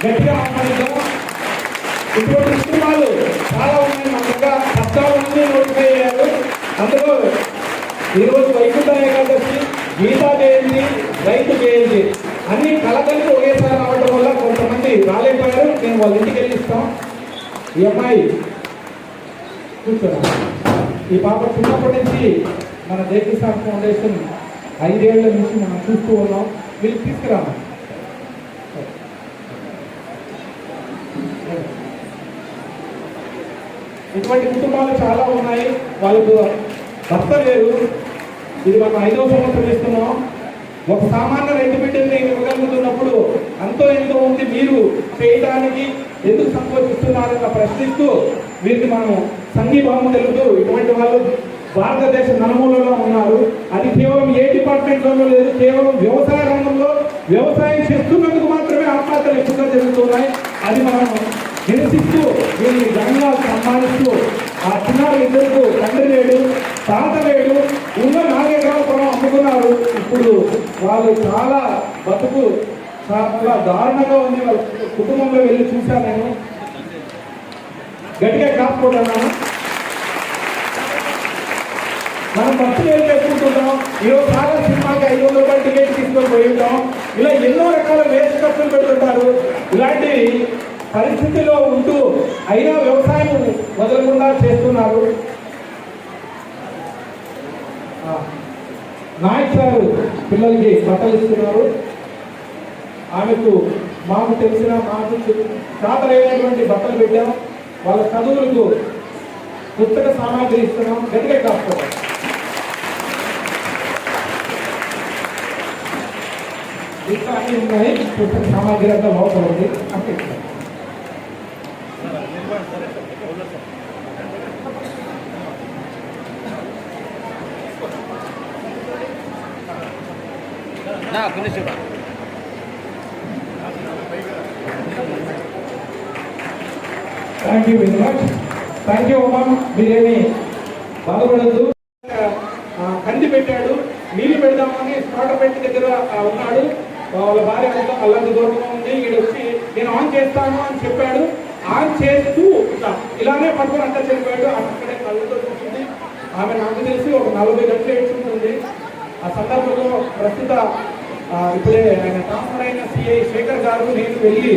గట్టిగా ఇటువంటి సినిమాలు చాలా ఉన్నాయి. మనగా 14 మంది నోటిఫై అయ్యారు. అందులో ఈరోజు వైకుంఠ ఏకాదశి, గీతా జయంతి, రైతు జయంతి అన్ని కలగలిపి ఒకేసారి రావడం వల్ల కొంతమంది రాలేకపోయారు. నేను వాళ్ళ ఇంటికి వెళ్ళి ఇస్తాం. ఈ అమ్మాయి కూర్చోరా. ఈ పాప చిన్నప్పటి నుంచి మన దేశసార్ ఫౌండేషన్ 5 ఏళ్ల నుంచి మనం చూస్తూ ఉన్నాం. వీళ్ళు తీసుకురాము. ఇటువంటి కుటుంబాలు చాలా ఉన్నాయి. వాళ్ళకు భర్త లేరు. ఇది మనం 5వ సంవత్సరం ఇస్తున్నాం. ఒక సామాన్య రైతు బిడ్డని ఇవ్వగలుగుతున్నప్పుడు అంతో ఎంతో ఉంది మీరు చేయడానికి ఎందుకు సంకోచిస్తున్నారన్న ప్రశ్నిస్తూ వీరికి మనం సంఘీభావం తెలుపుతూ ఇటువంటి వాళ్ళు భారతదేశ నలుమూలలో ఉన్నారు. అది కేవలం ఏ డిపార్ట్మెంట్లోనూ లేదు. కేవలం వ్యవసాయ రంగంలో వ్యవసాయం చేస్తున్నందుకు మాత్రమే ఆత్మహత్యలు ఎక్కువగా జరుగుతున్నాయి. అది మనం నిరసిస్తూ వీళ్ళని ఘనంగా సన్మానిస్తూ ఆ చిన్నారి ఇద్దరు తండ్రి లేడు, తాత లేడు, ఉన్న 4 ఎకరాల పొలం అమ్ముకున్నారు. ఇప్పుడు వాళ్ళు చాలా బతుకు చాలా దారుణంగా ఉంది. వాళ్ళ కుటుంబంలో వెళ్ళి చూశాను నేను. గట్టిగా కాకపోతున్నాను. మనం బస్సులు వెళ్ళి పెట్టుకుంటున్నాం. ఈరోజు చాలా సినిమాకి 500 రూపాయలు టికెట్ తీసుకొని పోయి ఉంటాం. ఇలా ఎన్నో రకాల వేస్ట్ ఖర్చులు పెడుతుంటారు. ఇలాంటి పరిస్థితిలో ఉంటూ అయినా వ్యవసాయం వదలకుండా చేస్తున్నారు. నాయక్ సార్ పిల్లలకి బట్టలు ఇస్తున్నారు. ఆమెకు మాకు తెలిసిన మాకు చాతరైనటువంటి బట్టలు పెట్టాం. వాళ్ళ చదువులకు పుస్తక సామాగ్రి ఇస్తున్నాం. గట్టిగా కాకపోతే ఇంకా అన్నీ ఉన్నాయి. పుస్తక సామాగ్రి అంతా బాగుపడుతుంది. అంటే thank you very much. Thank you అమ్మా. మీరేమి బాధపడద్దు. కంది పెట్టాడు, నీళ్లు పెడదామని స్టార్టర్ పెట్టి దగ్గర ఉన్నాడు. వాళ్ళ భార్య అల్లంత దూరంగా ఉంది. వీడు వచ్చి నేను ఆన్ చేస్తాను అని చెప్పాడు. ఆన్ చేస్తూ ఇలానే పట్టుకొని అంతా చనిపోయాడు. అక్కడే కళ్ళతో చూసింది. ఆమె నాకు తెలిసి ఒక 40 గంటలు ఏడ్చుంటుంది. ఆ సందర్భంలో ప్రస్తుత ఇప్పుడే ఆయన ట్రాన్స్ఫర్ అయిన సిఐ శేఖర్ గారు నేను వెళ్ళి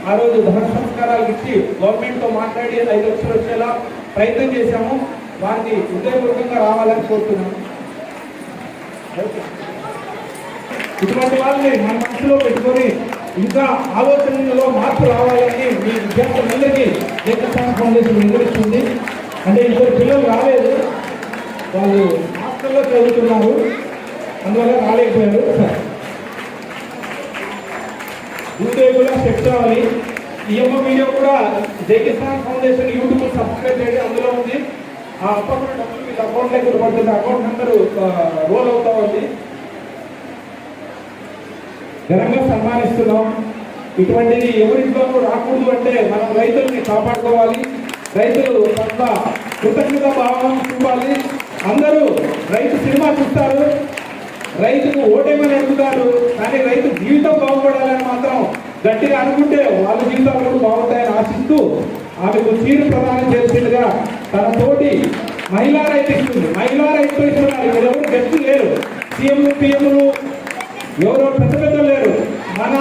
ఆ రోజు ధన సంస్కారాలు ఇచ్చి గవర్నమెంట్తో మాట్లాడి 5 లక్షలు వచ్చేలా ప్రయత్నం చేశాము. వారికి హృదయపూర్వకంగా రావాలని కోరుతున్నాను. ఇటువంటి వాళ్ళని మన మనసులో పెట్టుకొని ఇంకా ఆలోచనలో మార్పు రావాలని మీ విద్యార్థులందరికీ దేశస్థాన ఫౌండేషన్ నిర్వహిస్తుంది. అంటే 2 పిల్లలు రాలేదు, వాళ్ళు హాస్టల్లో చదువుతున్నారు, అందువల్ల రాలేకపోయారు. భూదేవుల శక్తి. ఈ యొక్క వీడియో కూడా జై కిసాన్ ఫౌండేషన్ యూట్యూబ్ సబ్స్క్రైబ్ చేయండి, అందులో ఉంది. ఆ అకౌంట్ డబ్బులు మీకు అకౌంట్లోకి పడుతుంది, అకౌంట్ నెంబర్ రోల్ అవుతా ఉంది. ఘనంగా సన్మానిస్తున్నాం. ఇటువంటిది ఎవరింట్లోనూ రాకూడదు అంటే మనం రైతుల్ని కాపాడుకోవాలి, రైతులు పట్ల కృతజ్ఞత భావం చూపాలి. అందరూ రైతు సినిమా చూస్తారు, రైతుకు ఓటేమని అడుగుతారు, కానీ రైతు జీవితం బాగుపడాలని మాత్రం గట్టిగా అనుకుంటే వాళ్ళ జీవితాలు కూడా బాగుంటాయని ఆశిస్తూ ఆమెకు చీరు ప్రదానం చేసిందిగా తన తోటి మహిళా రైతు ఇస్తుంది. మహిళా రైతు ఇస్తున్నారు. ఇక్కడ ఎవరు గెస్ట్ లేరు, సీఎంలు పిఎంలు ఎవరో పెద్ద పెద్దలు లేరు. మన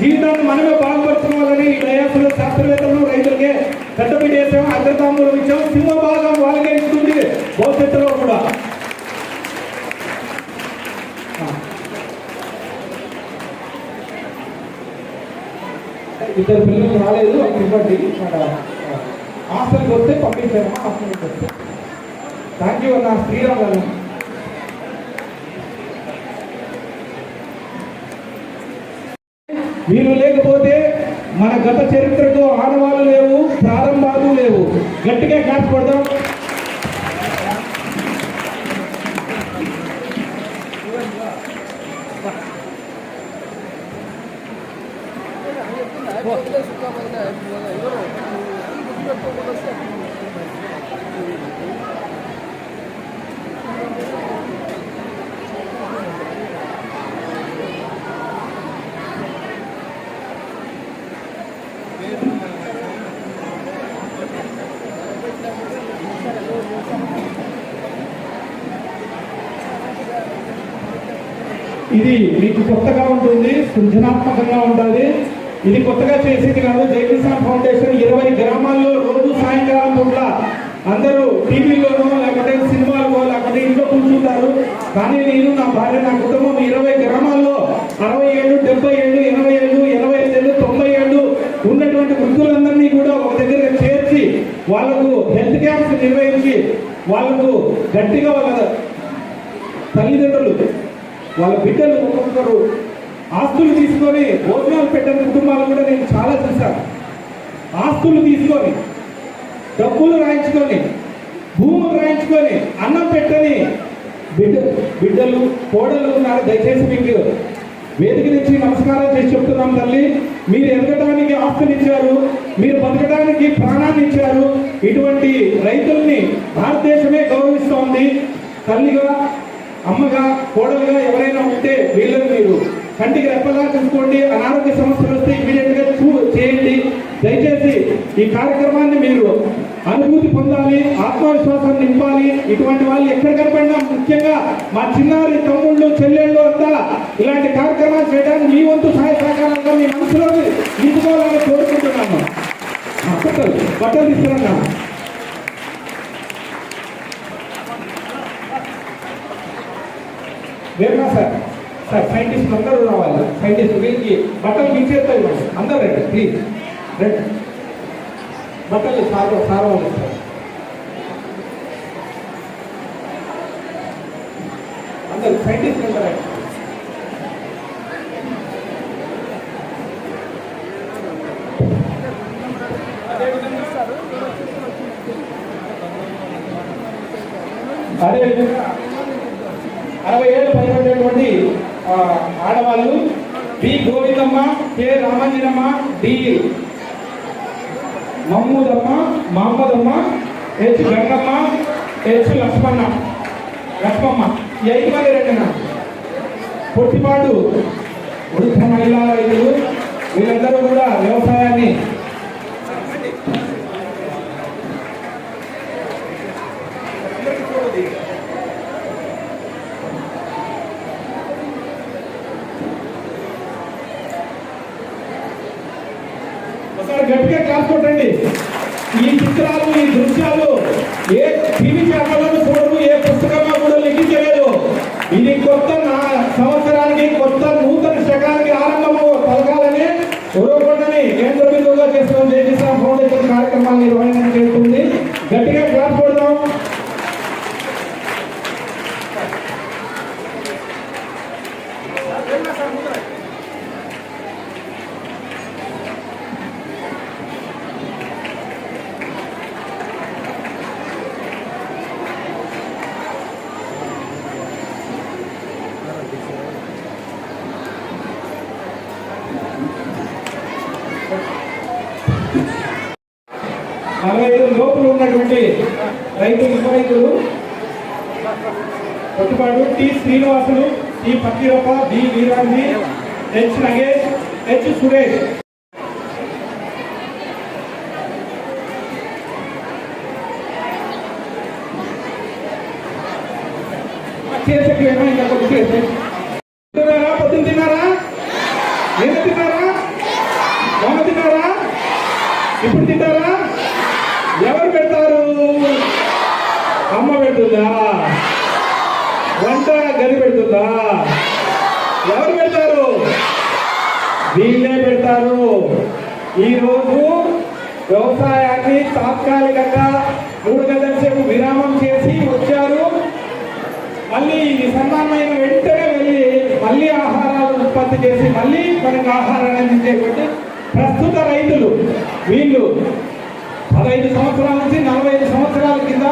జీవితాన్ని మనమే బాగుపరచుకోవాలని ఈ డయాసులో శాస్త్రవేత్తలు రైతులకే పెద్ద పీట వేసాము, అగ్రతాంబూలం ఇచ్చాము. సింహ భాగం వాళ్ళకే ఇస్తుంది భవిష్యత్తులో కూడా. ఇద్దరు పిల్లలు రాలేదు, అక్కడ ఇవ్వండి. హాస్టల్కి వస్తే పంపించారమ్మా, హాస్టల్కి వస్తే. థ్యాంక్ యూ అన్న శ్రీరామ్ గారు. మీరు లేకపోతే మన గత చరిత్రతో ఆనవాళ్ళు లేవు, ప్రారంభాలు లేవు. గట్టిగా క్లాస్ కొడదాం. ఇది మీకు కొత్తగా ఉంటుంది, సృజనాత్మకంగా ఉంటుంది. ఇది కొత్తగా చేసేది కాదు. జై కిసాన్ ఫౌండేషన్ 20 గ్రామాల్లో రోజు సాయంకాలం పూట్ల అందరూ టీవీలోనో లేకపోతే సినిమాలో లేకపోతే ఇంట్లో కూర్చుంటారు. కానీ నేను, నా భార్య, నా కుటుంబం 20 గ్రామాల్లో 60 ఏళ్ళు, 70 ఏళ్ళు, 80 ఏళ్ళు, 85 ఏళ్ళు, 90 ఏళ్ళు ఉన్నటువంటి వృద్ధులందరినీ కూడా ఒక దగ్గర చేర్చి వాళ్లకు హెల్త్ క్యాంప్స్ నిర్వహించి వాళ్లకు గట్టిగా వాళ్ళ తల్లిదండ్రులు వాళ్ళ బిడ్డలు ఒక్కొక్కరు ఆస్తులు తీసుకొని భోజనాలు పెట్టిన కుటుంబాలు కూడా నేను చాలా చూశాను. ఆస్తులు తీసుకొని, డబ్బులు రాయించుకొని, భూములు రాయించుకొని అన్నం పెట్టని బిడ్డలు కోడలు ఉన్నారు. దయచేసి మీకు వేదిక నుంచి నమస్కారం చేసి చెప్తున్నాం. తల్లి, మీరు ఎదగడానికి ఆస్తులు ఇచ్చారు, మీరు బతకడానికి ప్రాణాన్ని ఇచ్చారు. ఇటువంటి రైతుల్ని భారతదేశమే గౌరవిస్తోంది. తల్లిగా, అమ్మగా, కోడలుగా ఎవరైనా ఉంటే వీళ్ళని మీరు కంటికి రెప్పగా చూసుకోండి. అనారోగ్య సమస్యలు వస్తే ఇమీడియట్ గా చేయండి. దయచేసి ఈ కార్యక్రమాన్ని మీరు అనుభూతి పొందాలి, ఆత్మవిశ్వాసాన్ని నింపాలి. ఇటువంటి వాళ్ళు ఎక్కడ కనపడినా, ముఖ్యంగా మా చిన్నారి తమ్ముళ్ళు చెల్లెళ్ళు అంతా ఇలాంటి కార్యక్రమాలు చేయడానికి మీ వంతు సహాయ సహకారంగా మీ మనసులో నింపుకోవాలని కోరుకుంటున్నాను. బట్టలు తీసుకున్నాను. వేరుగా సార్ సైంటిస్ట్ అందరూ రావాలి. సైంటిస్ట్ వీరికి బట్టలు మీ చేస్తా ఇవ్వండి. అందరూ రండి ప్లీజ్, రండి. బట్టలు సార్ వాళ్ళు సార్ అందరూ సైంటిస్ట్ అందరూ అదేవిధంగా 60 ఏళ్ళు పైబడినటువంటి ఆడవాళ్ళు B Govindamma, K Ramanjanamma, D Mahammadamma, H Gangamma, H Lakshmamma. ఈ 5 మంది రండి. పొట్టిపాటు వృద్ధ మహిళా రైతులు, వీళ్ళందరూ కూడా వ్యవసాయాన్ని గట్టిగా క్లాస్ కొట్టండి. ఈ చిత్రాలు, ఈ దృశ్యాలు ఏ టీవీ ఛానల్లో చూడరు, ఏ పుస్తకంలో కూడా లిఖించలేదు. ఇది కొత్త సంవత్సరానికి, కొత్త నూతన శకానికి ఆరంభము పలకాలని ఉరవకొండని కేంద్ర బిందువుగా చేస్తున్న జై కిసాన్ ఫౌండేషన్ కార్యక్రమాన్ని నిర్వహణ చేస్తుంది. గట్టిగా క్లాస్ కొడదాం. 45 లోపులు ఉన్నటువంటి రైతులు యువ రైతులు Kottupadu T Srinivasulu, T Pakkirappa, B Veeranji, H Nagesh, H Suresh. తిన్నారా? పొద్దున్న తిన్నారా? ఏమి తిన్నారా? మొన్న తిన్నారా? ఇప్పుడు తింటారా? ఎవరు పెడతారు? అమ్మ పెడుతుందా? వంట గది పెడుతుందా? ఎవరు పెడతారు? వీళ్ళే పెడతారు. ఈరోజు వ్యవసాయాన్ని తాత్కాలికంగా 3 గంటల సేపు విరామం చేసి వచ్చారు. మళ్ళీ ఇది సన్మానమైన వెంటనే వెళ్ళి మళ్ళీ ఆహారాలు ఉత్పత్తి చేసి మళ్ళీ మనకు ఆహారాన్ని అందించేటువంటి ప్రస్తుత రైతులు వీళ్ళు 15 సంవత్సరాల నుంచి 45 సంవత్సరాల కింద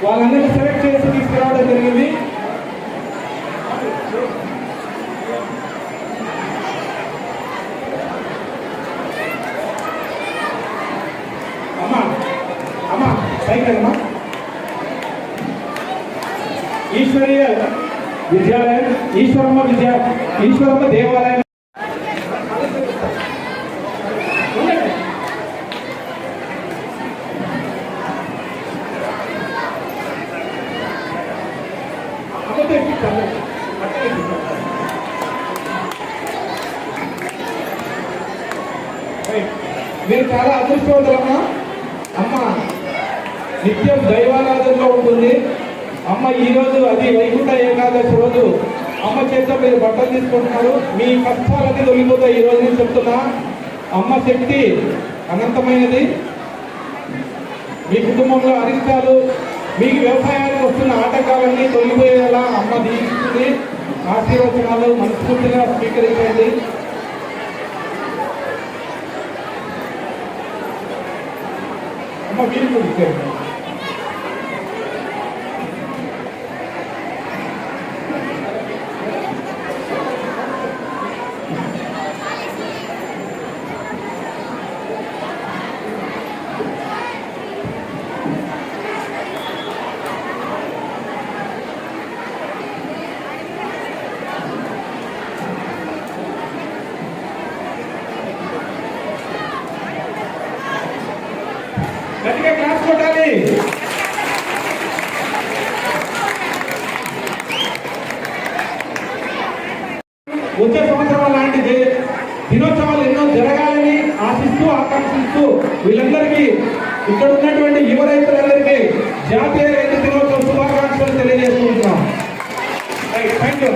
వాళ్ళందరినీ సెలెక్ట్ చేసి తీసుకురావడం జరిగింది. అమ్మా అమ్మా సైకిల్ అమ్మా. ఈశ్వరీయ విద్యాలయం, ఈశ్వరమ్మ దేవాలయం. మీరు చాలా అదృష్టవంతులమ్మా. అమ్మ నిత్యం దైవారాధనలో ఉంటుంది. అమ్మ ఈరోజు అది వైకుంఠ ఏకాదశి రోజు అమ్మ చేత మీరు బట్టలు తీసుకుంటున్నారు. మీ కష్టాలన్నీ తొలిపోతాయి. ఈ రోజు నేను చెప్తున్నా, అమ్మ శక్తి అనంతమైనది. మీ కుటుంబంలో అరిష్టాలు, మీకు వ్యవసాయానికి వస్తున్న ఆటంకాలన్నీ తొలిపోయేలా అమ్మ దీవిస్తుంది. ఆశీర్వచనాలు మనస్ఫూర్తిగా స్వీకరించండి. అమ్మ వీలు ఇచ్చారు. గట్టిగా క్లాస్ కొట్టాలి. వచ్చే సంవత్సరం లాంటి దినోత్సవాలు ఎన్నో జరగాలని ఆశిస్తూ ఆకాంక్షిస్తూ వీళ్ళందరికీ ఇక్కడ ఉన్నటువంటి యువ రైతులందరికీ జాతీయ రైతు దినోత్సవ శుభాకాంక్షలు తెలియజేస్తూ ఉంటాం. Thank you.